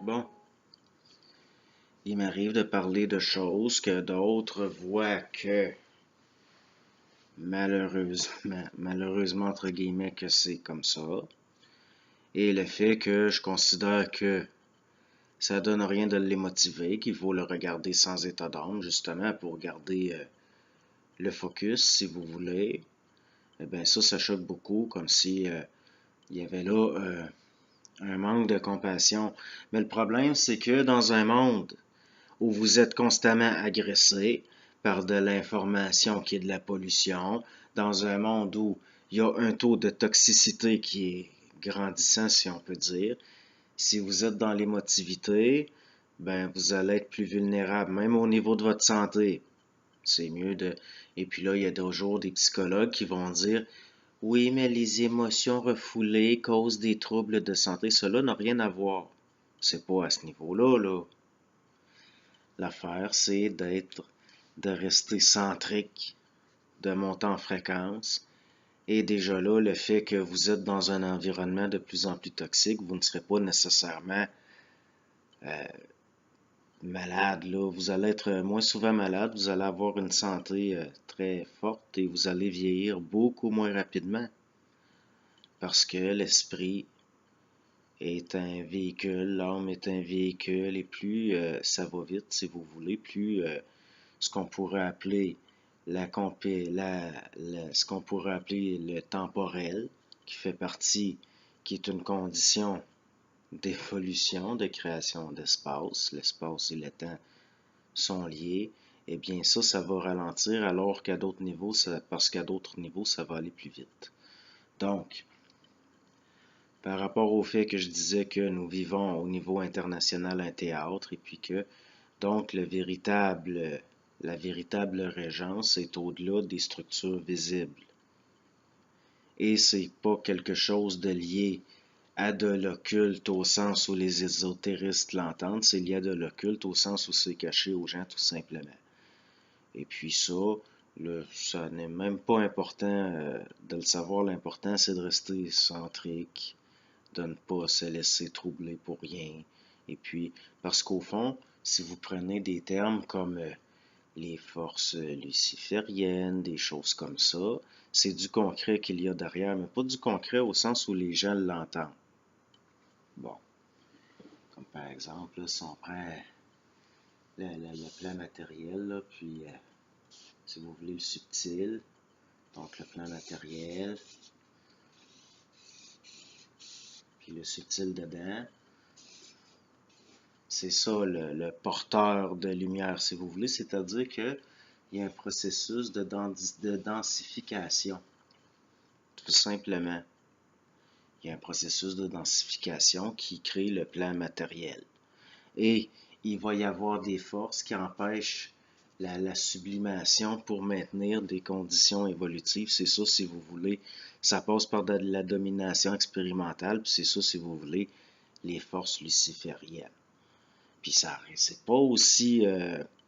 Bon, il m'arrive de parler de choses que d'autres voient que malheureusement entre guillemets que c'est comme ça. Et le fait que je considère que ça donne rien de les motiver, qu'il faut le regarder sans état d'âme, justement pour garder le focus, si vous voulez. Eh bien ça choque beaucoup, comme si il y avait là un manque de compassion. Mais le problème, c'est que dans un monde où vous êtes constamment agressé par de l'information qui est de la pollution, dans un monde où il y a un taux de toxicité qui est grandissant, si on peut dire. Si vous êtes dans l'émotivité, ben vous allez être plus vulnérable, même au niveau de votre santé. C'est mieux de. Et puis là, il y a toujours des psychologues qui vont dire oui, mais les émotions refoulées causent des troubles de santé. Cela n'a rien à voir. C'est pas à ce niveau-là, là. L'affaire, c'est de rester centrique, de monter en fréquence. Et déjà là, le fait que vous êtes dans un environnement de plus en plus toxique, vous ne serez pas nécessairement euh, malade, là. Vous allez être moins souvent malade, vous allez avoir une santé très forte et vous allez vieillir beaucoup moins rapidement. Parce que l'esprit est un véhicule, l'âme est un véhicule, et plus ça va vite, si vous voulez, plus ce qu'on pourrait appeler ce qu'on pourrait appeler le temporel, qui fait partie, qui est une condition d'évolution, de création d'espace. L'espace et le temps sont liés. Eh bien, ça va ralentir, alors qu'à d'autres niveaux, parce qu'à d'autres niveaux, ça va aller plus vite. Donc, par rapport au fait que je disais que nous vivons au niveau international un théâtre, et puis que, donc, la véritable régence est au-delà des structures visibles. Et c'est pas quelque chose de lié à de l'occulte au sens où les ésotéristes l'entendent, c'est lié à de l'occulte au sens où c'est caché aux gens tout simplement. Et puis ça n'est même pas important de le savoir, l'important c'est de rester centrique, de ne pas se laisser troubler pour rien. Et puis, parce qu'au fond, si vous prenez des termes comme les forces lucifériennes, des choses comme ça, c'est du concret qu'il y a derrière, mais pas du concret au sens où les gens l'entendent. Bon, comme par exemple, là, si on prend le plan matériel, là, puis si vous voulez le subtil, donc le plan matériel, puis le subtil dedans, c'est ça le porteur de lumière, si vous voulez, c'est-à-dire qu'il y a un processus de densification, tout simplement. Il y a un processus de densification qui crée le plan matériel. Et il va y avoir des forces qui empêchent la sublimation pour maintenir des conditions évolutives. C'est ça, si vous voulez. Ça passe par de la domination expérimentale, puis c'est ça, si vous voulez, les forces lucifériennes. Puis ça, c'est pas aussi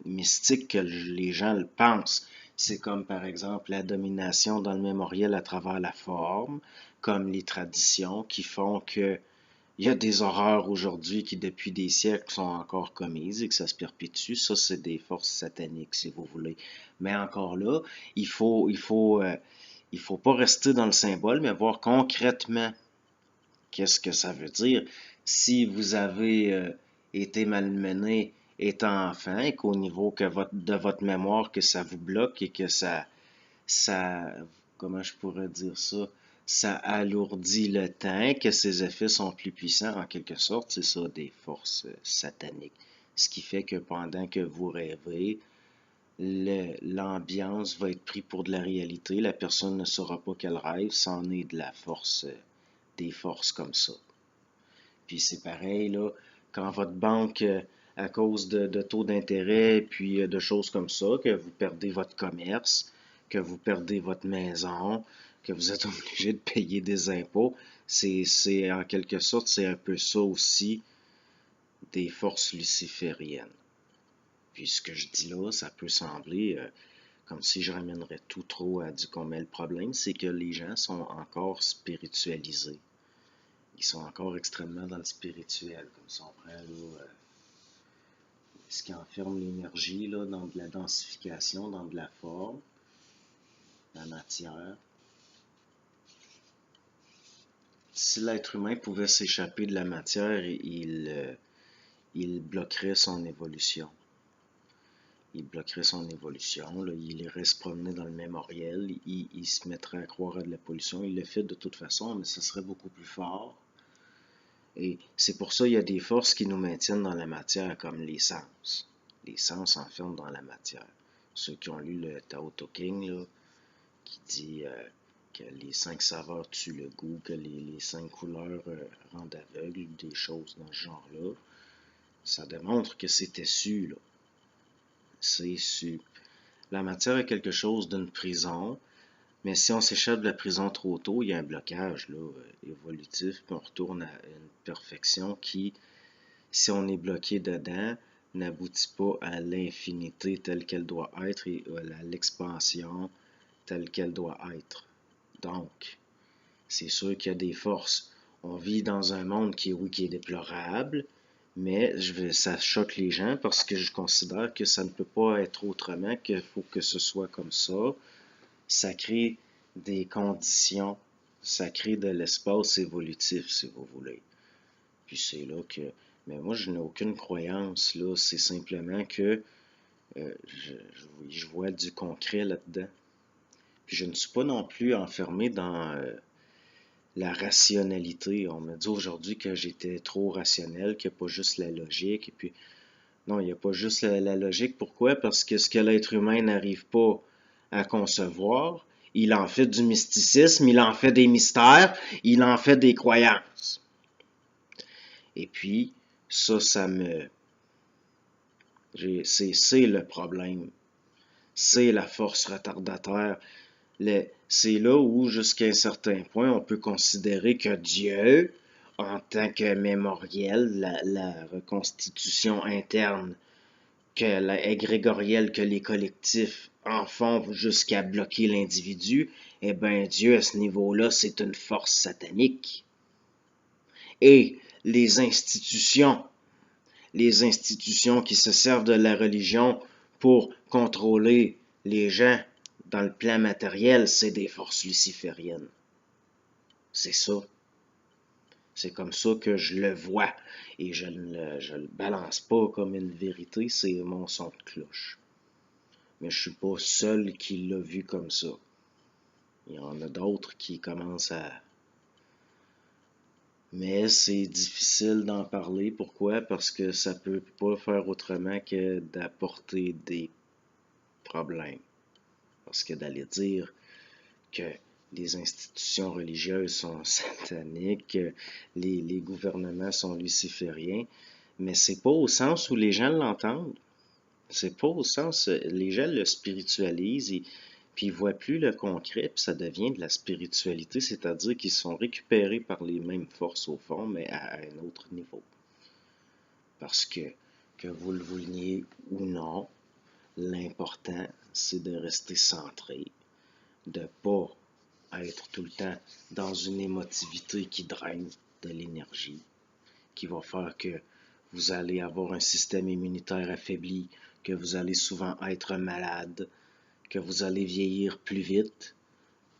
mystique que les gens le pensent. C'est comme par exemple la domination dans le mémoriel à travers la forme, comme les traditions qui font que il y a des horreurs aujourd'hui qui depuis des siècles sont encore commises et que ça se perpétue. Ça, c'est des forces sataniques, si vous voulez. Mais encore là, il faut pas rester dans le symbole, mais voir concrètement qu'est-ce que ça veut dire? Si vous avez été malmené étant enfant et qu'au niveau de votre mémoire, que ça vous bloque et que ça, comment je pourrais dire ça alourdit le temps, que ses effets sont plus puissants en quelque sorte, c'est ça, des forces sataniques. Ce qui fait que pendant que vous rêvez, l'ambiance va être prise pour de la réalité, la personne ne saura pas qu'elle rêve, c'en est de la force, des forces comme ça. Puis c'est pareil, là, quand votre banque, à cause de taux d'intérêt, puis de choses comme ça, que vous perdez votre commerce, que vous perdez votre maison, que vous êtes obligé de payer des impôts, c'est en quelque sorte, c'est un peu ça aussi des forces lucifériennes. Puis ce que je dis là, ça peut sembler comme si je ramènerais tout trop à du qu'on met le problème, c'est que les gens sont encore spiritualisés. Ils sont encore extrêmement dans le spirituel, comme si on prend là, ce qui enferme l'énergie là, dans de la densification, dans de la forme, la matière. Si l'être humain pouvait s'échapper de la matière, il bloquerait son évolution. Il bloquerait son évolution, là, il irait se promener dans le mémoriel, il se mettrait à croire à de la pollution. Il le fait de toute façon, mais ce serait beaucoup plus fort. Et c'est pour ça qu'il y a des forces qui nous maintiennent dans la matière, comme les sens. Les sens s'enferment dans la matière. Ceux qui ont lu le Tao Te Ching, là, qui dit que les 5 saveurs tuent le goût, que les 5 couleurs rendent aveugle, des choses dans ce genre-là, ça démontre que c'était su, là. C'est su. La matière est quelque chose d'une prison, mais si on s'échappe de la prison trop tôt, il y a un blocage là, évolutif, puis on retourne à une perfection qui, si on est bloqué dedans, n'aboutit pas à l'infinité telle qu'elle doit être et à l'expansion telle qu'elle doit être. Donc, c'est sûr qu'il y a des forces. On vit dans un monde qui, oui, qui est déplorable, mais ça choque les gens parce que je considère que ça ne peut pas être autrement, qu'il faut que ce soit comme ça. Ça crée des conditions, ça crée de l'espace évolutif, si vous voulez. Puis c'est là que... Mais moi, je n'ai aucune croyance, là. C'est simplement que je vois du concret là-dedans. Puis je ne suis pas non plus enfermé dans la rationalité. On m'a dit aujourd'hui que j'étais trop rationnel, qu'il n'y a pas juste la logique. Et puis, non, il n'y a pas juste la logique. Pourquoi? Parce que ce que l'être humain n'arrive pas à concevoir, il en fait du mysticisme, il en fait des mystères, il en fait des croyances. Et puis, ça me... C'est le problème. C'est la force retardateur. C'est là où, jusqu'à un certain point, on peut considérer que Dieu, en tant que mémoriel, la reconstitution interne, que la égrégorielle, que les collectifs en font jusqu'à bloquer l'individu, eh bien, Dieu, à ce niveau-là, c'est une force satanique. Et les institutions qui se servent de la religion pour contrôler les gens dans le plan matériel, c'est des forces lucifériennes. C'est ça. C'est comme ça que je le vois. Et je ne le balance pas comme une vérité, c'est mon son de cloche. Mais je suis pas seul qui l'a vu comme ça. Il y en a d'autres qui commencent à... Mais c'est difficile d'en parler. Pourquoi? Parce que ça peut pas faire autrement que d'apporter des problèmes. Parce que d'aller dire que les institutions religieuses sont sataniques, que les gouvernements sont lucifériens, mais c'est pas au sens où les gens l'entendent. C'est pas au sens, les gens le spiritualisent, puis ils voient plus le concret, puis ça devient de la spiritualité, c'est-à-dire qu'ils sont récupérés par les mêmes forces au fond, mais à un autre niveau. Parce que vous le vouliez ou non, l'important, c'est de rester centré, de pas être tout le temps dans une émotivité qui draine de l'énergie, qui va faire que vous allez avoir un système immunitaire affaibli, que vous allez souvent être malade, que vous allez vieillir plus vite,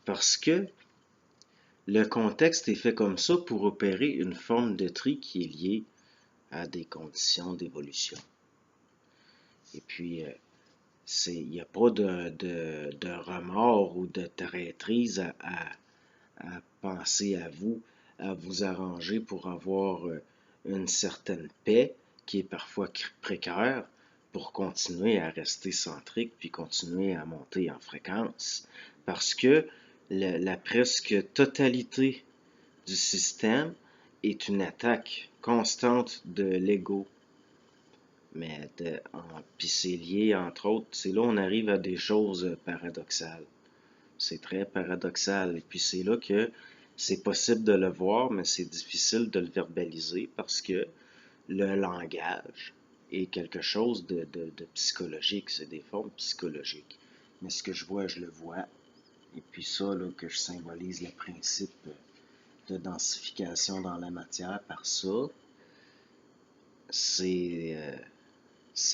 parce que le contexte est fait comme ça pour opérer une forme de tri qui est liée à des conditions d'évolution. Et puis, il n'y a pas de remords ou de traîtrise à penser à vous arranger pour avoir une certaine paix qui est parfois précaire pour continuer à rester centrique puis continuer à monter en fréquence. Parce que la presque totalité du système est une attaque constante de l'ego. Mais puis c'est lié, entre autres, c'est là où on arrive à des choses paradoxales. C'est très paradoxal. Et puis c'est là que c'est possible de le voir, mais c'est difficile de le verbaliser parce que le langage est quelque chose de psychologique. C'est des formes psychologiques. Mais ce que je vois, je le vois. Et puis ça, là, que je symbolise le principe de densification dans la matière par ça, c'est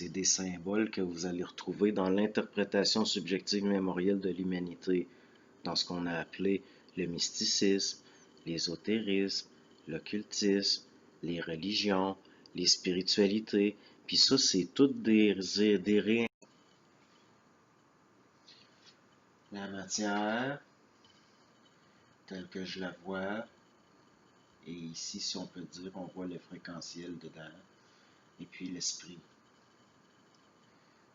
des symboles que vous allez retrouver dans l'interprétation subjective mémorielle de l'humanité, dans ce qu'on a appelé le mysticisme, l'ésotérisme, l'occultisme, les religions, les spiritualités. Puis ça, c'est toutes des la matière, telle que je la vois, et ici, si on peut dire, on voit le fréquentiel dedans, et puis l'esprit.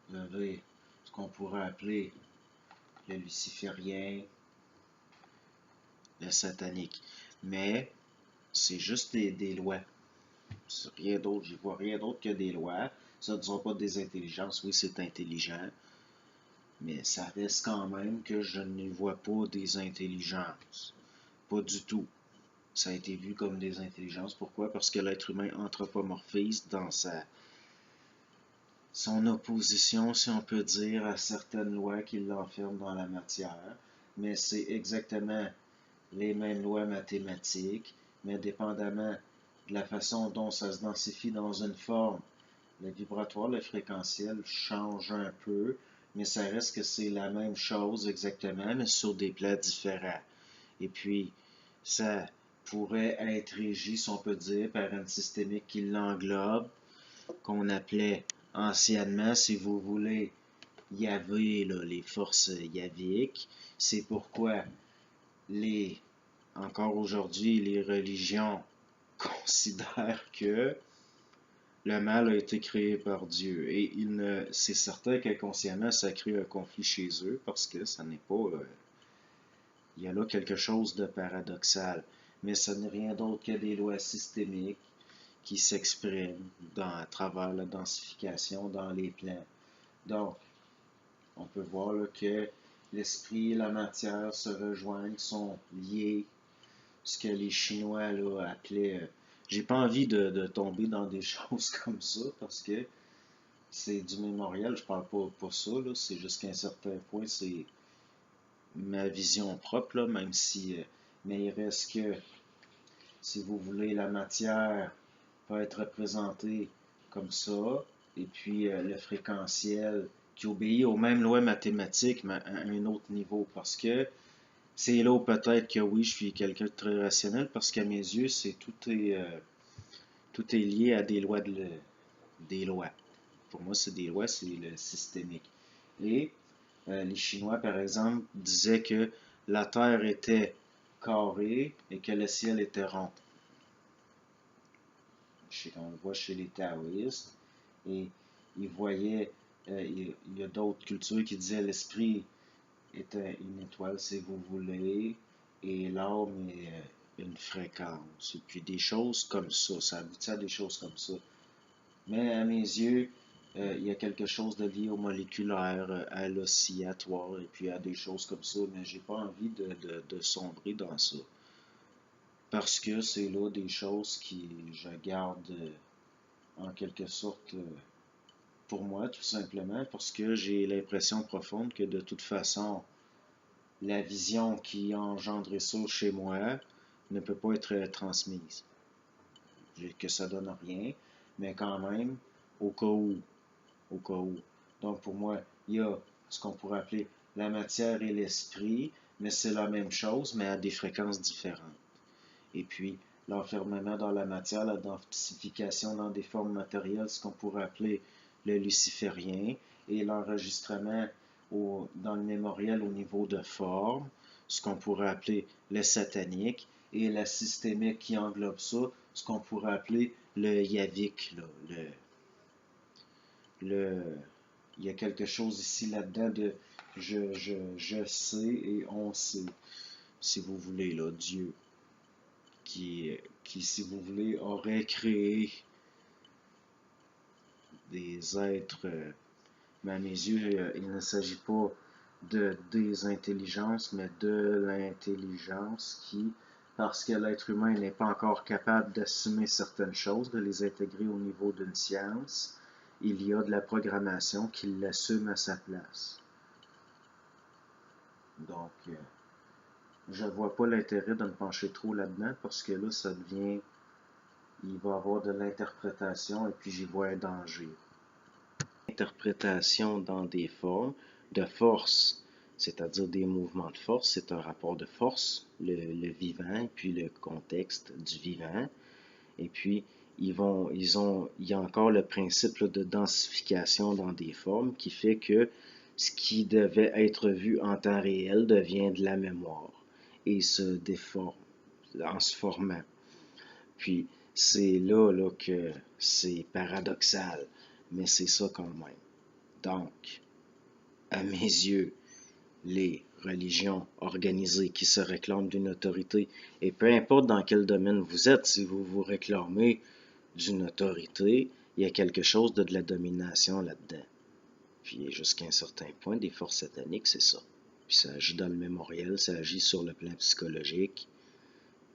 Vous avez ce qu'on pourrait appeler le luciférien, le satanique. Mais c'est juste des lois. C'est rien d'autre. Je vois rien d'autre que des lois. Ça ne sera pas des intelligences. Oui, c'est intelligent. Mais ça reste quand même que je ne vois pas des intelligences. Pas du tout. Ça a été vu comme des intelligences. Pourquoi? Parce que l'être humain anthropomorphise dans son opposition, si on peut dire, à certaines lois qui l'enferment dans la matière. Mais c'est exactement les mêmes lois mathématiques, mais dépendamment de la façon dont ça se densifie dans une forme, le vibratoire, le fréquentiel change un peu, mais ça reste que c'est la même chose exactement, mais sur des plans différents. Et puis, ça pourrait être régi, si on peut dire, par une systémique qui l'englobe, qu'on appelait anciennement, si vous voulez, Yahvé, là, les forces yaviques. C'est pourquoi les encore aujourd'hui, les religions considèrent que le mal a été créé par Dieu. Et c'est certain qu'inconsciemment, ça crée un conflit chez eux parce que ça n'est pas. Il y a là quelque chose de paradoxal. Mais ce n'est rien d'autre que des lois systémiques qui s'expriment à travers la densification dans les plans. Donc, on peut voir là, que l'esprit et la matière se rejoignent, sont liés, ce que les Chinois là, appelaient. J'ai pas envie de tomber dans des choses comme ça parce que c'est du mémorial, je parle pas pour ça, c'est juste qu'à un certain point, c'est ma vision propre, là, même si. Mais il reste que, si vous voulez, la matière peut être représentée comme ça, et puis le fréquentiel qui obéit aux mêmes lois mathématiques, mais à un autre niveau, parce que c'est là où peut-être que oui, je suis quelqu'un de très rationnel parce qu'à mes yeux, tout est lié à des lois. Pour moi, c'est des lois, c'est le systémique. Et les Chinois, par exemple, disaient que la Terre était carrée et que le ciel était rond. On le voit chez les taoïstes. Et ils voyaient, il y a d'autres cultures qui disaient l'esprit est une étoile, si vous voulez, et l'âme est une fréquence. Et puis des choses comme ça aboutit à des choses comme ça. Mais à mes yeux, il y a quelque chose de lié au moléculaire, à l'oscillatoire, et puis à des choses comme ça, mais j'ai pas envie de sombrer dans ça. Parce que c'est là des choses qui je garde en quelque sorte pour moi, tout simplement, parce que j'ai l'impression profonde que de toute façon, la vision qui a engendré ça chez moi ne peut pas être transmise. Que ça donne rien, mais quand même, au cas où, au cas où. Donc pour moi, il y a ce qu'on pourrait appeler la matière et l'esprit, mais c'est la même chose, mais à des fréquences différentes. Et puis, l'enfermement dans la matière, la densification dans des formes matérielles, ce qu'on pourrait appeler le luciférien, et l'enregistrement dans le mémoriel au niveau de forme, ce qu'on pourrait appeler le satanique, et la systémique qui englobe ça, ce qu'on pourrait appeler le yavique. Là, il y a quelque chose ici là-dedans de je sais et on sait, si vous voulez, là, Dieu, qui, si vous voulez, aurait créé des êtres, mais à mes yeux, il ne s'agit pas de des intelligences, mais de l'intelligence qui, parce que l'être humain n'est pas encore capable d'assumer certaines choses, de les intégrer au niveau d'une science, il y a de la programmation qui l'assume à sa place. Donc, je vois pas l'intérêt de me pencher trop là-dedans parce que là, ça devient, il va y avoir de l'interprétation et puis j'y vois un danger. Interprétation dans des formes de force, c'est-à-dire des mouvements de force, c'est un rapport de force, le vivant et puis le contexte du vivant. Et puis, il y a encore le principe là, de densification dans des formes qui fait que ce qui devait être vu en temps réel devient de la mémoire et se déforme en se formant. Puis, c'est là que c'est paradoxal, mais c'est ça quand même. Donc, à mes yeux, les religions organisées qui se réclament d'une autorité, et peu importe dans quel domaine vous êtes, si vous vous réclamez d'une autorité, il y a quelque chose de la domination là-dedans. Puis jusqu'à un certain point, des forces sataniques, c'est ça. Puis ça agit dans le mémoriel, ça agit sur le plan psychologique,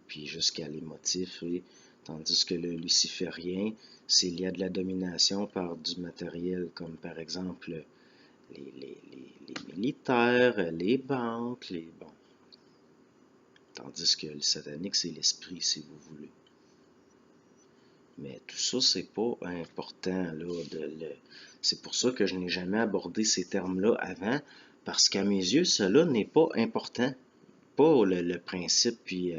puis jusqu'à l'émotif, et tandis que le luciférien, s'il y a de la domination par du matériel, comme par exemple les militaires, les banques, bon. Tandis que le satanique, c'est l'esprit, si vous voulez. Mais tout ça, c'est pas important, là. C'est pour ça que je n'ai jamais abordé ces termes-là avant, parce qu'à mes yeux, cela n'est pas important. Pas le principe, puis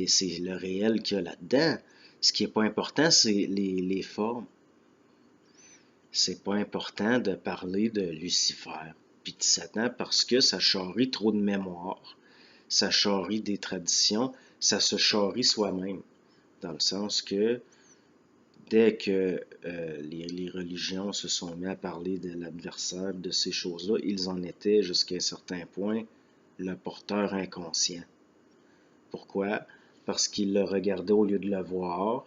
c'est le réel qu'il y a là-dedans. Ce qui est pas important, c'est les formes. C'est pas important de parler de Lucifer puis de Satan parce que ça charrie trop de mémoire, ça charrie des traditions, ça se charrie soi-même. Dans le sens que dès que les religions se sont mis à parler de l'adversaire, de ces choses-là, ils en étaient jusqu'à un certain point le porteur inconscient. Pourquoi? Parce qu'ils le regardaient au lieu de le voir,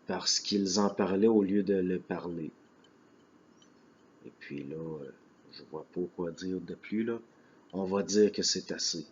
parce qu'ils en parlaient au lieu de le parler. Et puis là, je vois pas quoi dire de plus là. On va dire que c'est assez.